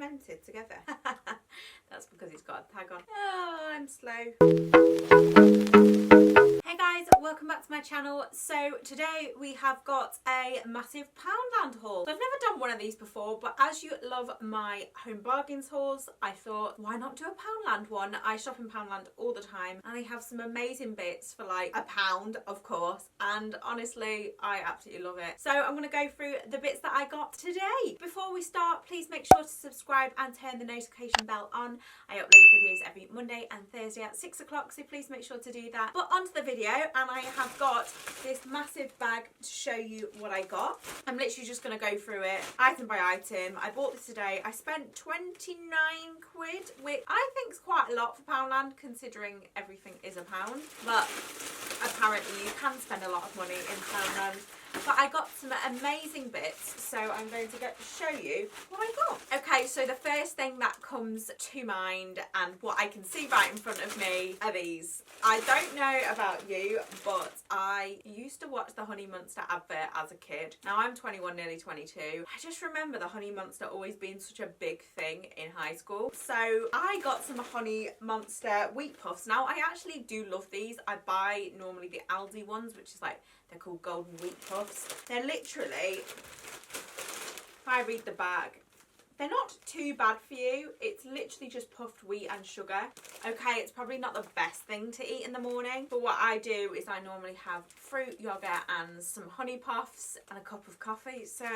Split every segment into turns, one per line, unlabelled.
cemented together. That's because it's got a tag on. Oh, I'm slow. Hey guys, welcome back to my channel. So today we have got a massive Poundland haul. So I've never done one of these before, but as you love my home bargains hauls, I thought, why not do a Poundland one? I shop in Poundland all the time and they have some amazing bits for like £1, of course, and honestly I absolutely love it. So I'm going to go through the bits that I got today. Before we start, please make sure to subscribe and turn the notification bell on. I upload videos every Monday and Thursday at 6 o'clock, so please make sure to do that. But onto the video, and I have got this massive bag to show you what I got. I'm literally just going to go through it item by item. I bought this today. I spent 29 quid, which I think is quite a lot for Poundland considering everything is £1. But apparently you can spend a lot of money in Poundland. But I got some amazing bits, so I'm going to show you what I got. Okay, so the first thing that comes to mind and what I can see right in front of me are these. I don't know about you, but I used to watch the Honey Monster advert as a kid. Now I'm 21, nearly 22. I just remember the Honey Monster always being such a big thing in high school. So I got some Honey Monster wheat puffs. Now I actually do love these. I buy normally the Aldi ones, which is like, they're called golden wheat puffs. They're literally, if I read the bag, they're not too bad for you. It's literally just puffed wheat and sugar. Okay, it's probably not the best thing to eat in the morning, but what I do is I normally have fruit, yogurt and some honey puffs and a cup of coffee. So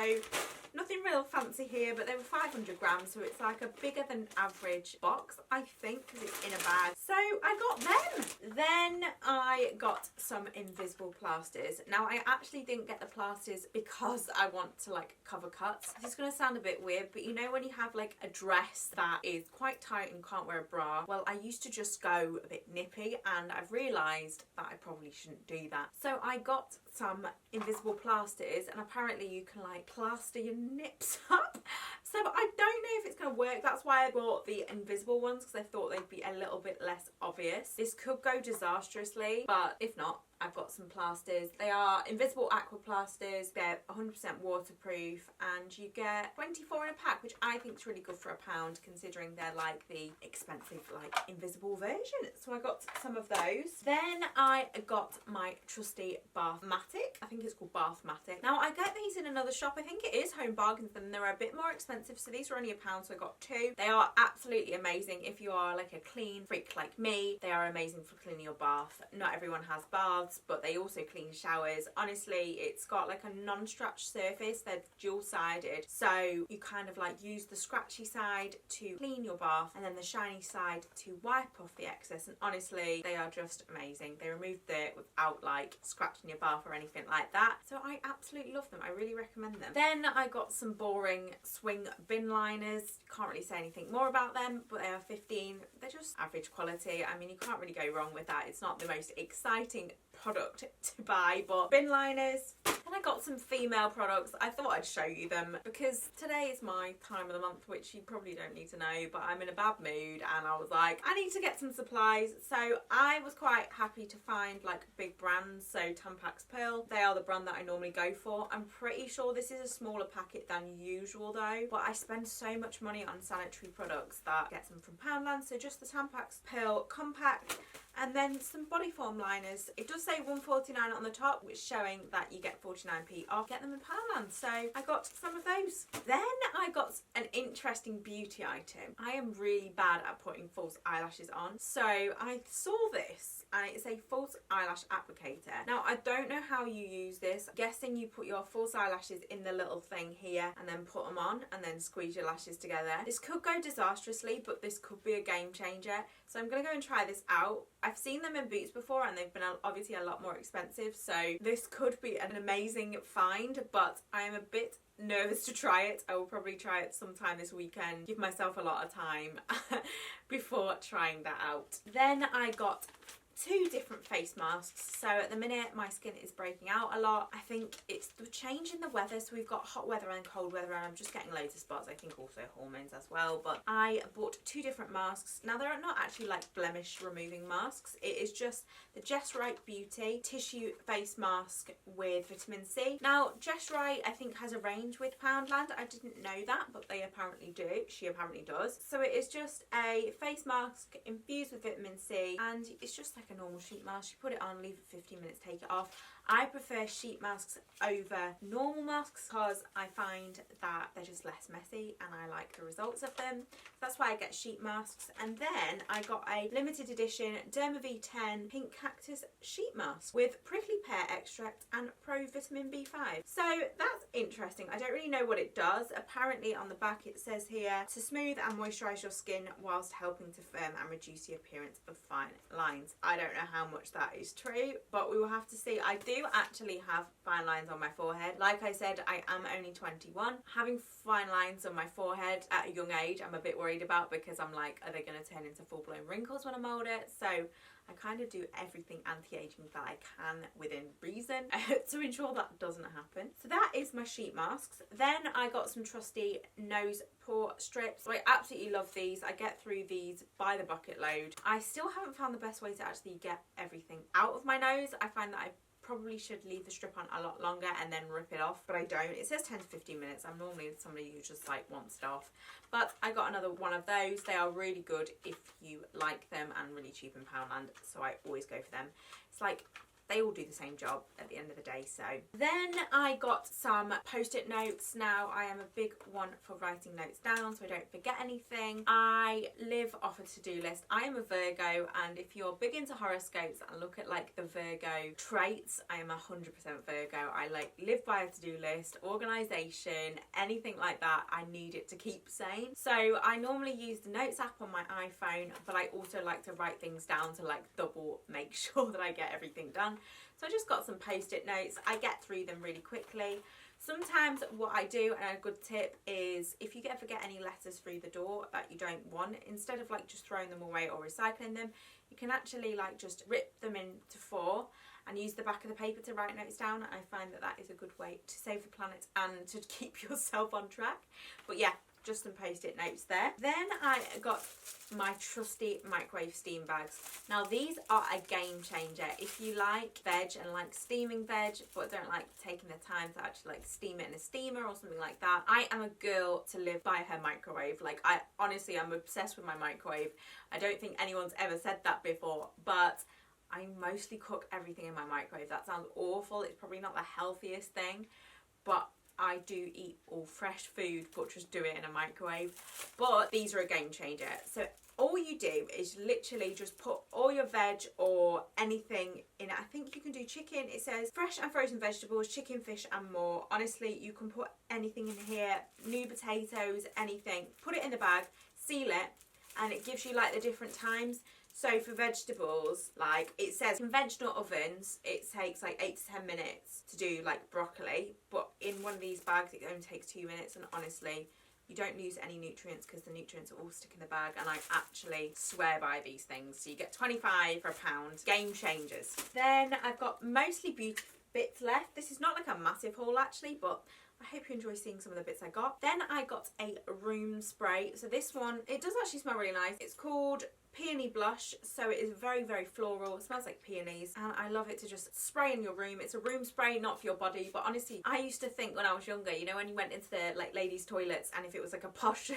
nothing real fancy here, but they were 500 grams, so it's like a bigger than average box, I think, because it's in a bag. So I got them. Then I got some invisible plasters. Now I actually didn't get the plasters because I want to like cover cuts. This is going to sound a bit weird, but you know when you have like a dress that is quite tight and can't wear a bra? Well, I used to just go a bit nippy and I've realised that I probably shouldn't do that. So I got some invisible plasters, and apparently you can like plaster your nips up. So I don't know if it's going to work. That's why I bought the invisible ones, because I thought they'd be a little bit less obvious. This could go disastrously, but if not, I've got some plasters. They are invisible aqua plasters. They're 100% waterproof and you get 24 in a pack, which I think is really good for £1 considering they're like the expensive like invisible version. So I got some of those. Then I got my trusty Bathmatic. I think it's called Bathmatic. Now I get these in another shop. I think it is Home Bargains and they're a bit more expensive. So these were only £1, so I got two. They are absolutely amazing if you are like a clean freak like me. They are amazing for cleaning your bath. Not everyone has baths, but they also clean showers. Honestly, it's got like a non-scratch surface. They're dual-sided, so you kind of like use the scratchy side to clean your bath and then the shiny side to wipe off the excess, and honestly they are just amazing. They remove dirt without like scratching your bath or anything like that, so I absolutely love them. I really recommend them. Then I got some boring swing bin liners. Can't really say anything more about them, but they are 15. They're just average quality. I mean, you can't really go wrong with that. It's not the most exciting product to buy, but bin liners. Then I got some female products. I thought I'd show you them because today is my time of the month, which you probably don't need to know, but I'm in a bad mood and I was like, I need to get some supplies. So I was quite happy to find like big brands. So Tampax Pearl, they are the brand that I normally go for. I'm pretty sure this is a smaller packet than usual though, but I spend so much money on sanitary products that gets them from Poundland. So just the Tampax Pearl compact, and then some body foam liners. It does say £1.49 on the top, which is showing that you get 49p off. Get them in Poundland, so I got some of those. Then I got an interesting beauty item. I am really bad at putting false eyelashes on, so I saw this and it's a false eyelash applicator. Now I don't know how you use this. I'm guessing you put your false eyelashes in the little thing here and then put them on and then squeeze your lashes together. This could go disastrously, but this could be a game changer. So I'm going to go and try this out. I've seen them in Boots before and they've been obviously a lot more expensive, so this could be an amazing find, but I am a bit nervous to try it. I will probably try it sometime this weekend, give myself a lot of time before trying that out. Then I got two different face masks. So at the minute my skin is breaking out a lot. I think it's the change in the weather, so we've got hot weather and cold weather, and I'm just getting loads of spots. I think also hormones as well. But I bought two different masks. Now they're not actually like blemish removing masks. It is just the Jess Wright Beauty tissue face mask with vitamin C. Now Jess Wright I think has a range with Poundland. I didn't know that, but they apparently do. She apparently does. So it is just a face mask infused with vitamin C, and it's just like a normal sheet mask. You put it on, leave it 15 minutes, take it off. I prefer sheet masks over normal masks because I find that they're just less messy and I like the results of them. That's why I get sheet masks. And then I got a limited edition Derma V10 Pink Cactus sheet mask with prickly pear extract and pro vitamin B5. So that's interesting. I don't really know what it does. Apparently on the back it says here to smooth and moisturise your skin whilst helping to firm and reduce the appearance of fine lines. I don't know how much that is true, but we will have to see. I do actually have fine lines on my forehead. Like I said, I am only 21. Having fine lines on my forehead at a young age I'm a bit worried about, because I'm like, are they going to turn into full-blown wrinkles when I'm older? So I kind of do everything anti-aging that I can within reason to ensure that doesn't happen. So that is my sheet masks. Then I got some trusty nose pore strips. So I absolutely love these. I get through these by the bucket load. I still haven't found the best way to actually get everything out of my nose. I find that I probably should leave the strip on a lot longer and then rip it off, but I don't. It says 10 to 15 minutes. I'm normally somebody who just like wants it off, but I got another one of those. They are really good if you like them and really cheap in Poundland, so I always go for them. It's like they all do the same job at the end of the day. So then I got some post-it notes. Now I am a big one for writing notes down so I don't forget anything. I live off a to-do list. I am a Virgo, and if you're big into horoscopes and look at like the Virgo traits, I am 100% Virgo. I like live by a to-do list, organisation, anything like that. I need it to keep sane. So I normally use the notes app on my iPhone, but I also like to write things down to like double make sure that I get everything done. So I just got some post-it notes. I get through them really quickly. Sometimes what I do, and a good tip, is if you ever get any letters through the door that you don't want, instead of like just throwing them away or recycling them, you can actually like just rip them into four and use the back of the paper to write notes down. I find that that is a good way to save the planet and to keep yourself on track. But yeah, just some post-it notes there. Then I got my trusty microwave steam bags. Now these are a game changer. If you like veg and like steaming veg but don't like taking the time to actually like steam it in a steamer or something like that, I am a girl to live by her microwave. Like I honestly am obsessed with my microwave. I don't think anyone's ever said that before, but I mostly cook everything in my microwave. That sounds awful. It's probably not the healthiest thing, but I do eat all fresh food, but just do it in a microwave. But these are a game changer. So all you do is literally just put all your veg or anything in it. I think you can do chicken. It says fresh and frozen vegetables, chicken, fish and more. Honestly, you can put anything in here, new potatoes, anything. Put it in the bag, seal it, and it gives you like the different times. So for vegetables, like it says conventional ovens, it takes like 8 to 10 minutes to do like broccoli, but in one of these bags it only takes 2 minutes, and honestly you don't lose any nutrients because the nutrients are all stuck in the bag, and I actually swear by these things. So you get 25 for £1, game changers. Then I've got mostly beauty bits left. This is not like a massive haul actually, but I hope you enjoy seeing some of the bits I got. Then I got a room spray. So this one, it does actually smell really nice. It's called Peony Blush, so it is very, very floral. It smells like peonies, and I love it to just spray in your room. It's a room spray, not for your body, but honestly, I used to think when I was younger, you know, when you went into the like ladies' toilets, and if it was like a posh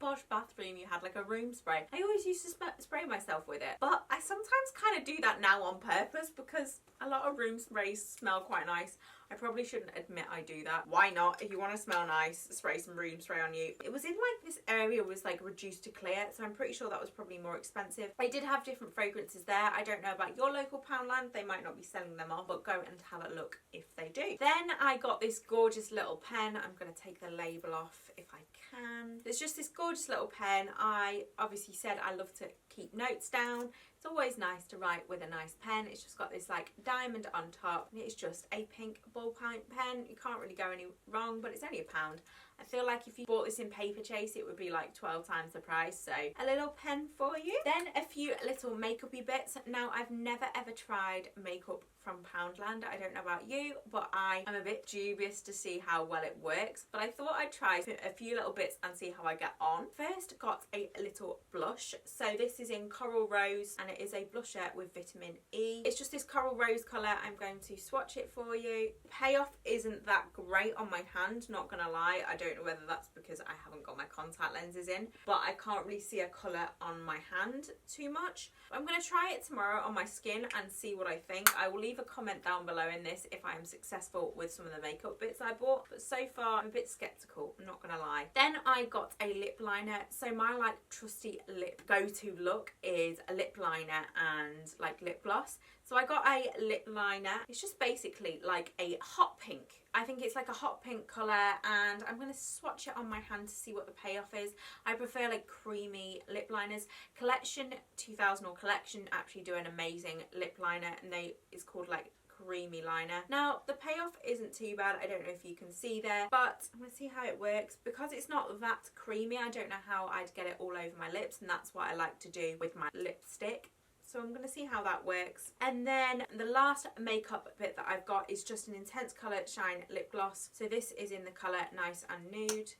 posh bathroom, you had like a room spray. I always used to spray myself with it, but I sometimes kind of do that now on purpose because a lot of room sprays smell quite nice. I probably shouldn't admit I do that. Why not? If you want to smell nice, spray some room spray on you. It was in like this area was like reduced to clear, so I'm pretty sure that was probably more expensive. They did have different fragrances there. I don't know about your local Poundland. They might not be selling them off, but go and have a look if they do. Then I got this gorgeous little pen. I'm going to take the label off if I can. There's just this gorgeous little pen. I obviously said I love to keep notes down. It's always nice to write with a nice pen. It's just got this like diamond on top, and it's just a pink ballpoint pen. You can't really go any wrong, but it's only £1. I feel like if you bought this in Paper Chase, it would be like 12 times the price. So a little pen for you. Then a few little makeup-y bits. Now, I've never ever tried makeup from Poundland. I don't know about you, but I am a bit dubious to see how well it works. But I thought I'd try a few little bits and see how I get on. First, got a little blush. So this is in Coral Rose, and it is a blusher with vitamin E. It's just this Coral Rose colour. I'm going to swatch it for you. Payoff isn't that great on my hand, not gonna lie. I don't know whether that's because I haven't got my contact lenses in, but I can't really see a colour on my hand too much. I'm going to try it tomorrow on my skin and see what I think. I will leave a comment down below in this if I am successful with some of the makeup bits I bought, but so far I'm a bit sceptical, I'm not going to lie. Then I got a lip liner. So my like trusty lip go-to look is a lip liner and like lip gloss. So I got a lip liner. It's just basically like a hot pink. I think it's like a hot pink colour, and I'm going to swatch it on my hand to see what the payoff is. I prefer like creamy lip liners. Collection 2000 or Collection actually do an amazing lip liner, and it's called like creamy liner. Now the payoff isn't too bad. I don't know if you can see there, but I'm going to see how it works. Because it's not that creamy, I don't know how I'd get it all over my lips, and that's what I like to do with my lipstick. So I'm going to see how that works. And then the last makeup bit that I've got is just an Intense Colour Shine lip gloss. So this is in the colour Nice and Nude.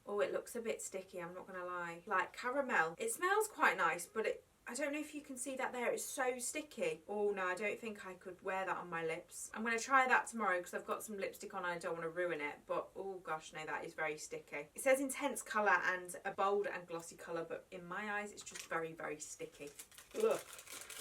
Oh, it looks a bit sticky, I'm not going to lie. Like caramel. It smells quite nice, but I don't know if you can see that there. It's so sticky. Oh no, I don't think I could wear that on my lips. I'm going to try that tomorrow because I've got some lipstick on and I don't want to ruin it. But oh gosh, no, that is very sticky. It says intense colour and a bold and glossy colour, but in my eyes it's just very, very sticky. Ugh.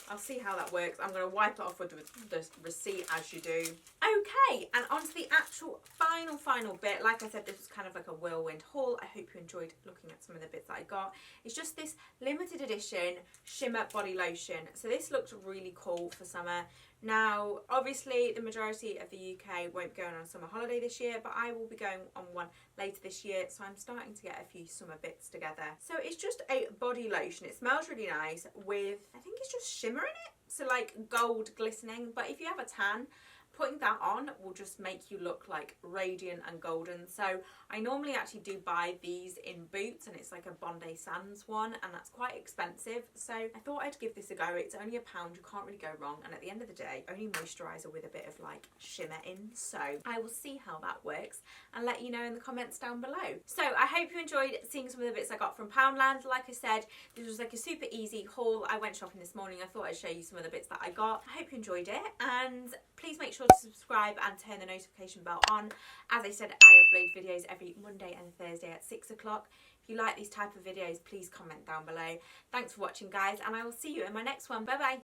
I'll see how that works. I'm going to wipe it off with the receipt as you do. Okay, and on to the actual final bit. Like I said, this was kind of like a whirlwind haul. I hope you enjoyed looking at some of the bits that I got. It's just this limited edition Shimmer body lotion. So this looks really cool for summer. Now, obviously, the majority of the UK won't go on a summer holiday this year, but I will be going on one later this year, so I'm starting to get a few summer bits together. So it's just a body lotion. It smells really nice with, I think it's just shimmer in it. So like gold glistening, but if you have a tan, putting that on will just make you look like radiant and golden. So I normally actually do buy these in Boots, and it's like a Bondi Sands one, and that's quite expensive. So I thought I'd give this a go. It's only £1, you can't really go wrong. And at the end of the day, only moisturiser with a bit of like shimmer in. So I will see how that works and let you know in the comments down below. So I hope you enjoyed seeing some of the bits I got from Poundland. Like I said, this was like a super easy haul. I went shopping this morning. I thought I'd show you some of the bits that I got. I hope you enjoyed it, and please make sure to subscribe and turn the notification bell on. As I said, I upload videos every Monday and Thursday at 6 o'clock. If you like these type of videos, please comment down below. Thanks for watching, guys, and I will see you in my next one. Bye bye.